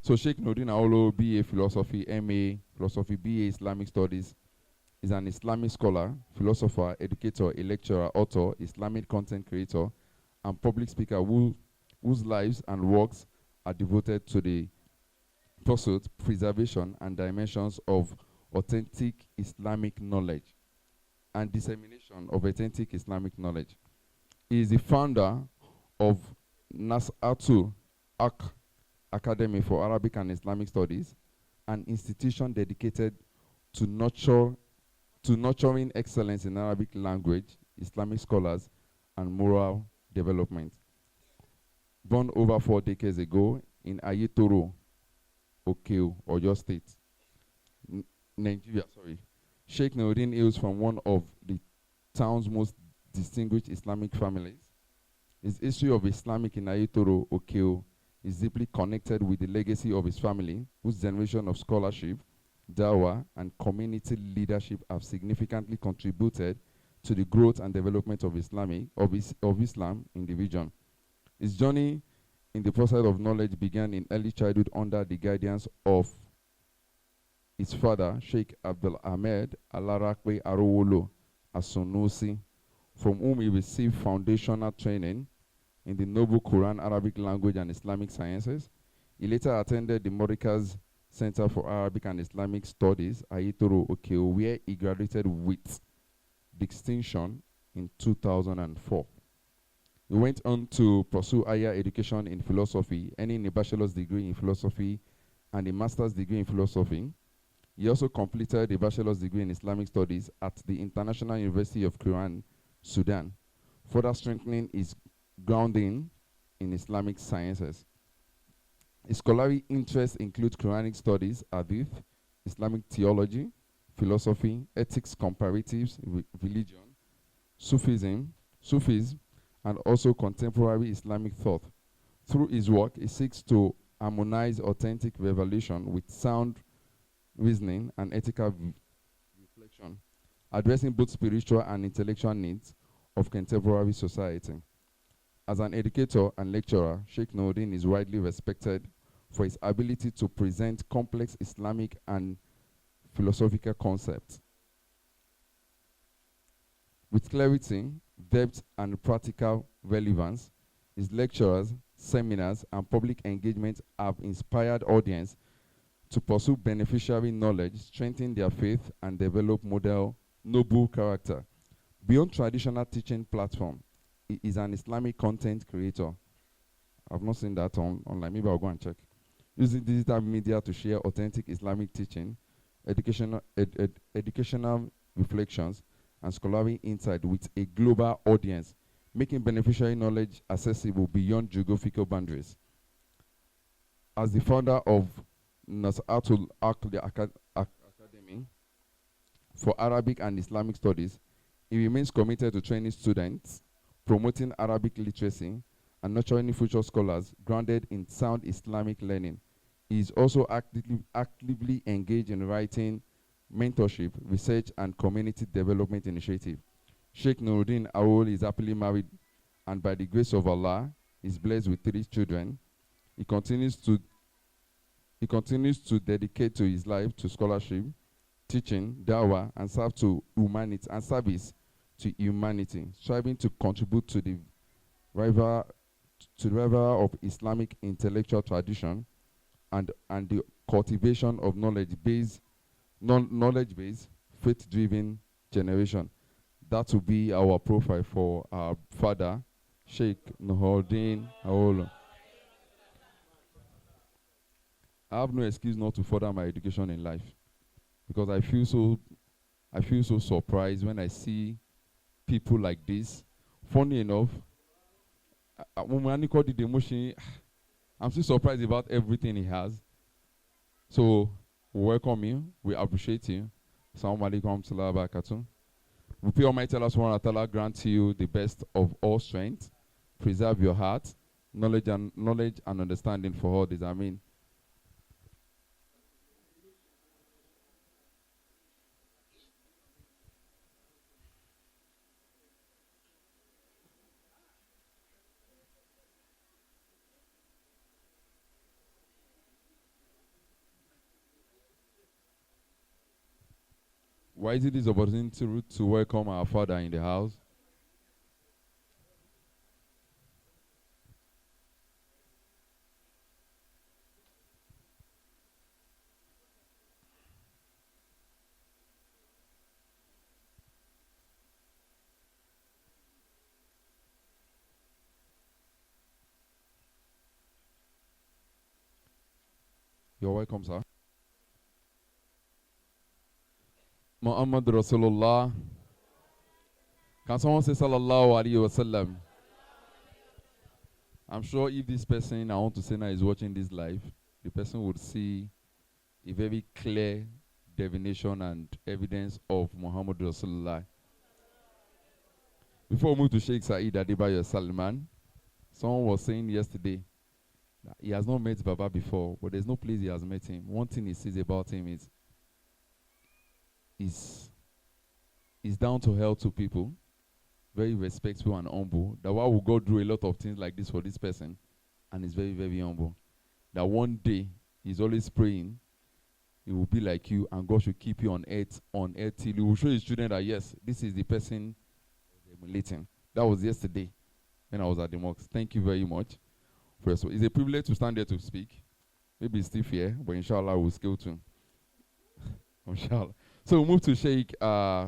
So Sheikh Nurudeen Arowolo, BA Philosophy, MA Philosophy, BA Islamic Studies, is an Islamic scholar, philosopher, educator, a lecturer, author, Islamic content creator, and public speaker whose lives and works are devoted to the pursuit, preservation, and dimensions of authentic Islamic knowledge and dissemination of authentic Islamic knowledge. He is the founder of Nasatul Haq Academy for Arabic and Islamic Studies, an institution dedicated to nurturing excellence in Arabic language, Islamic scholars, and moral development. Born over 4 decades ago in Ayetoro, Okeo, Oyo State, Nigeria, Sheikh Nurudeen hails from one of the town's most distinguished Islamic families. His history of Islamic in Ayetoro, Okeo, is deeply connected with the legacy of his family, whose generation of scholarship, dawah, and community leadership have significantly contributed to the growth and development of Islam in the region. His journey in the process of knowledge began in early childhood under the guidance of his father, Sheikh Ahmad Almukhtar Asunusi, from whom he received foundational training in the noble Quran, Arabic language, and Islamic sciences. He later attended the Morika's Center for Arabic and Islamic Studies, Ayetoro, Okeo, where he graduated with distinction in 2004. He went on to pursue higher education in philosophy, earning a bachelor's degree in philosophy and a master's degree in philosophy. He also completed a bachelor's degree in Islamic studies at the International University of Quran, Sudan, further strengthening his grounding in Islamic sciences. His scholarly interests include Quranic studies, hadith, Islamic theology, philosophy, ethics comparatives, religion, Sufism, and also contemporary Islamic thought. Through his work, he seeks to harmonize authentic revelation with sound reasoning and ethical reflection, addressing both spiritual and intellectual needs of contemporary society. As an educator and lecturer, Sheikh Nurudeen is widely respected for his ability to present complex Islamic and philosophical concepts with clarity, depth, and practical relevance. His lectures, seminars, and public engagement have inspired audience to pursue beneficiary knowledge, strengthen their faith, and develop noble character. Beyond traditional teaching platform, he is an Islamic content creator. I've not seen that online. Maybe I'll go and check. Using digital media to share authentic Islamic teaching, educational reflections, and scholarly insight with a global audience, making beneficiary knowledge accessible beyond geographical boundaries. As the founder of Nasatul Haq Academy for Arabic and Islamic Studies, he remains committed to training students, promoting Arabic literacy, and nurturing future scholars grounded in sound Islamic learning. He is also actively engaged in writing, mentorship, research, and community development initiatives. Sheikh Nurudeen Arowolo is happily married and by the grace of Allah is blessed with 3 children. He continues to dedicate to his life to scholarship, teaching, dawah, and service to humanity, striving to contribute to the revival of Islamic intellectual tradition and the cultivation of knowledge-based, faith-driven generation. That will be our profile for our father, Sheikh Nurudeen Arowolo. I have no excuse not to further my education in life, because I feel so surprised when I see people like this. Funny enough, I'm still surprised about everything he has. So we welcome you. We appreciate you. Assalamu alaikum wa barakatuh. We pray Almighty Allah subhanahu wa ta'ala grant you the best of all strength, preserve your heart, knowledge and understanding for all this. Amen. Why is it this opportunity to welcome our father in the house? You're welcome, sir. Muhammad Rosulullah. Can someone say sallallahu alaihi wasallam? I'm sure if this person I want to say now is watching this live, the person would see a very clear definition and evidence of Muhammad Rasulullah. Before we move to Sheikh Saeed Adebayo Salman, someone was saying yesterday that he has not met Baba before, but there's no place he has met him. One thing he says about him is he's down to earth to people, very respectful and humble. That why we go through a lot of things like this for this person, and he's very, very humble. That one day he's always praying, he will be like you, and God should keep you on earth till he will show his children that yes, this is the person emulating. That was yesterday when I was at the mosque. Thank you very much. First, it's a privilege to stand there to speak. Maybe it's still here, but inshallah we'll scale to. Inshallah. So we'll move to Sheikh